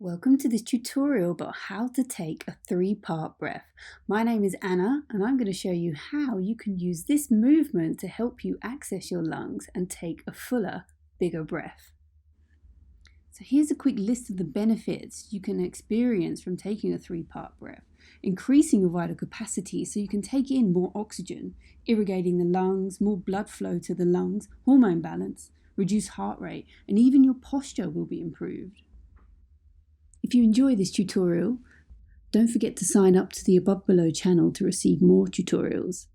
Welcome to this tutorial about how to take a 3-part breath. My name is Anna and I'm going to show you how you can use this movement to help you access your lungs and take a fuller, bigger breath. So here's a quick list of the benefits you can experience from taking a 3-part breath. Increasing your vital capacity so you can take in more oxygen, irrigating the lungs, more blood flow to the lungs, hormone balance, reduce heart rate, and even your posture will be improved. If you enjoy this tutorial, don't forget to sign up to the above below channel to receive more tutorials.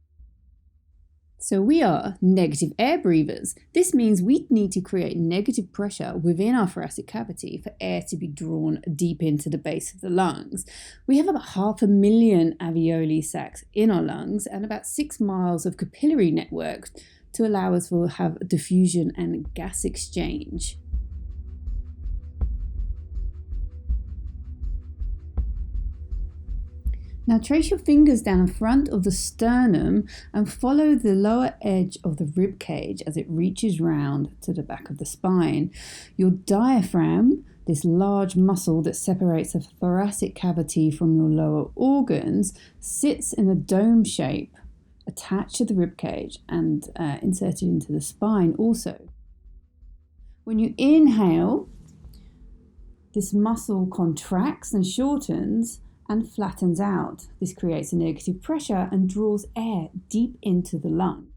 So we are negative air breathers. This means we need to create negative pressure within our thoracic cavity for air to be drawn deep into the base of the lungs. We have about 500,000 alveoli sacs in our lungs and about 6 miles of capillary network to allow us to have diffusion and gas exchange. Now trace your fingers down the front of the sternum and follow the lower edge of the rib cage as it reaches round to the back of the spine. Your diaphragm, this large muscle that separates the thoracic cavity from your lower organs, sits in a dome shape attached to the rib cage and inserted into the spine also. When you inhale, this muscle contracts and shortens and flattens out. This creates a negative pressure and draws air deep into the lung.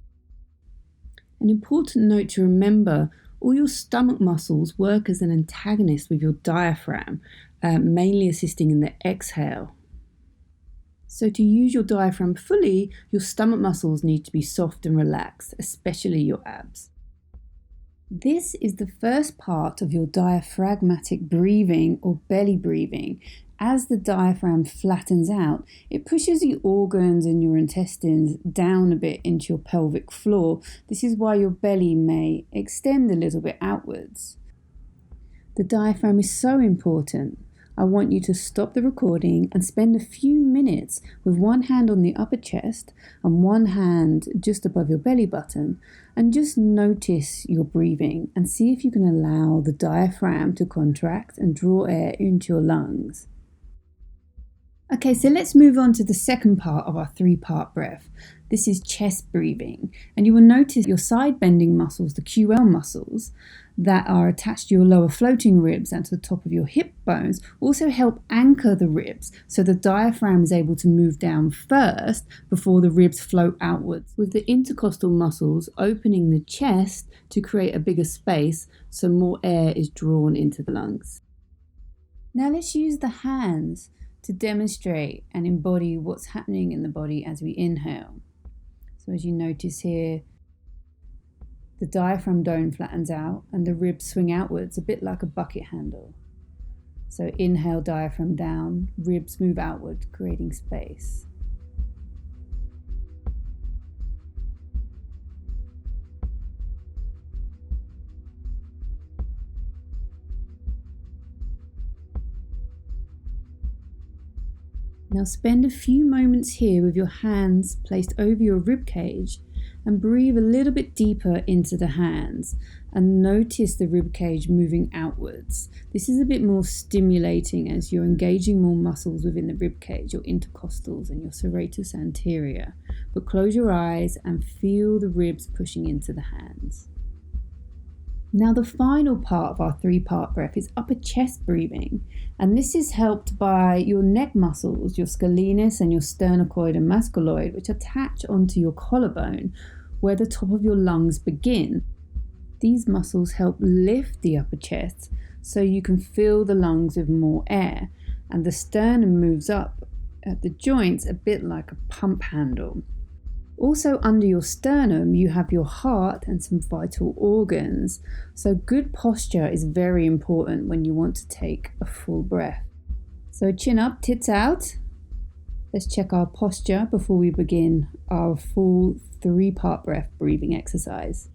An important note to remember, all your stomach muscles work as an antagonist with your diaphragm, mainly assisting in the exhale. So to use your diaphragm fully, your stomach muscles need to be soft and relaxed, especially your abs. This is the first part of your diaphragmatic breathing or belly breathing. As the diaphragm flattens out, it pushes the organs and your intestines down a bit into your pelvic floor. This is why your belly may extend a little bit outwards. The diaphragm is so important. I want you to stop the recording and spend a few minutes with one hand on the upper chest and one hand just above your belly button, and just notice your breathing and see if you can allow the diaphragm to contract and draw air into your lungs. Okay, so let's move on to the second part of our 3-part breath. This is chest breathing, and you will notice your side bending muscles, the QL muscles, that are attached to your lower floating ribs and to the top of your hip bones also help anchor the ribs so the diaphragm is able to move down first before the ribs float outwards, with the intercostal muscles opening the chest to create a bigger space so more air is drawn into the lungs. Now let's use the hands to demonstrate and embody what's happening in the body as we inhale. So as you notice here, the diaphragm dome flattens out and the ribs swing outwards, a bit like a bucket handle. So inhale, diaphragm down, ribs move outward, creating space. Now spend a few moments here with your hands placed over your rib cage and breathe a little bit deeper into the hands and notice the rib cage moving outwards. This is a bit more stimulating as you're engaging more muscles within the rib cage, your intercostals and your serratus anterior. But close your eyes and feel the ribs pushing into the hands. Now the final part of our 3-part breath is upper chest breathing, and this is helped by your neck muscles, your scalenus and your sternocoid and masculoid, which attach onto your collarbone where the top of your lungs begin. These muscles help lift the upper chest so you can fill the lungs with more air, and the sternum moves up at the joints a bit like a pump handle. Also under your sternum, you have your heart and some vital organs. So good posture is very important when you want to take a full breath. So chin up, tits out. Let's check our posture before we begin our full 3-part breath breathing exercise.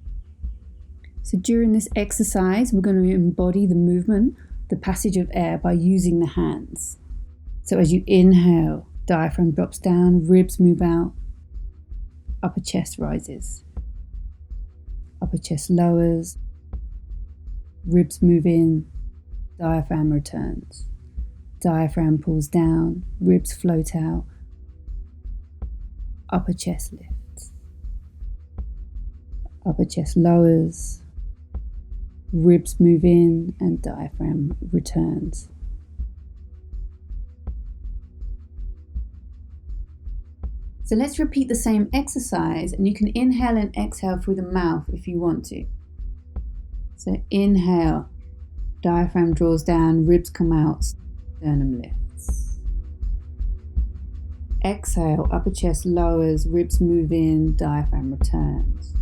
So during this exercise, we're going to embody the movement, the passage of air by using the hands. So as you inhale, diaphragm drops down, ribs move out. Upper chest rises, upper chest lowers, ribs move in, diaphragm returns. Diaphragm pulls down, ribs float out, upper chest lifts, upper chest lowers, ribs move in and diaphragm returns. So let's repeat the same exercise, and you can inhale and exhale through the mouth if you want to. So inhale, diaphragm draws down, ribs come out, sternum lifts. Exhale, upper chest lowers, ribs move in, diaphragm returns.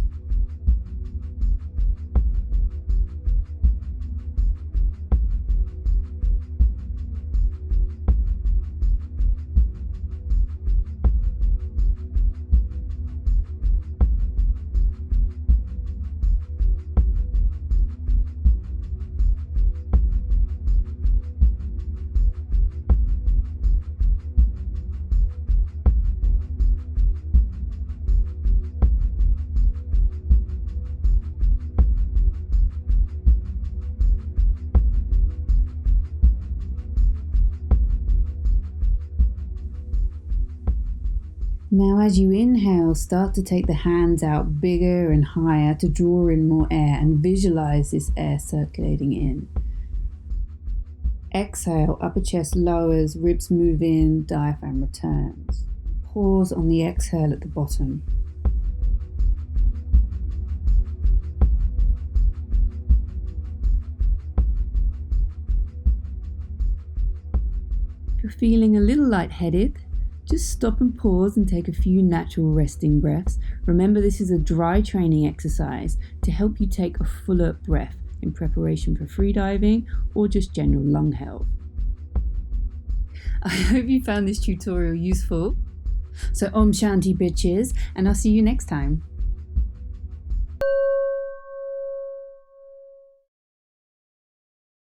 Now as you inhale, start to take the hands out bigger and higher to draw in more air and visualize this air circulating in. Exhale, upper chest lowers, ribs move in, diaphragm returns. Pause on the exhale at the bottom. If you're feeling a little lightheaded, just stop and pause and take a few natural resting breaths. Remember, this is a dry training exercise to help you take a fuller breath in preparation for freediving or just general lung health. I hope you found this tutorial useful. So Om Shanti bitches, and I'll see you next time.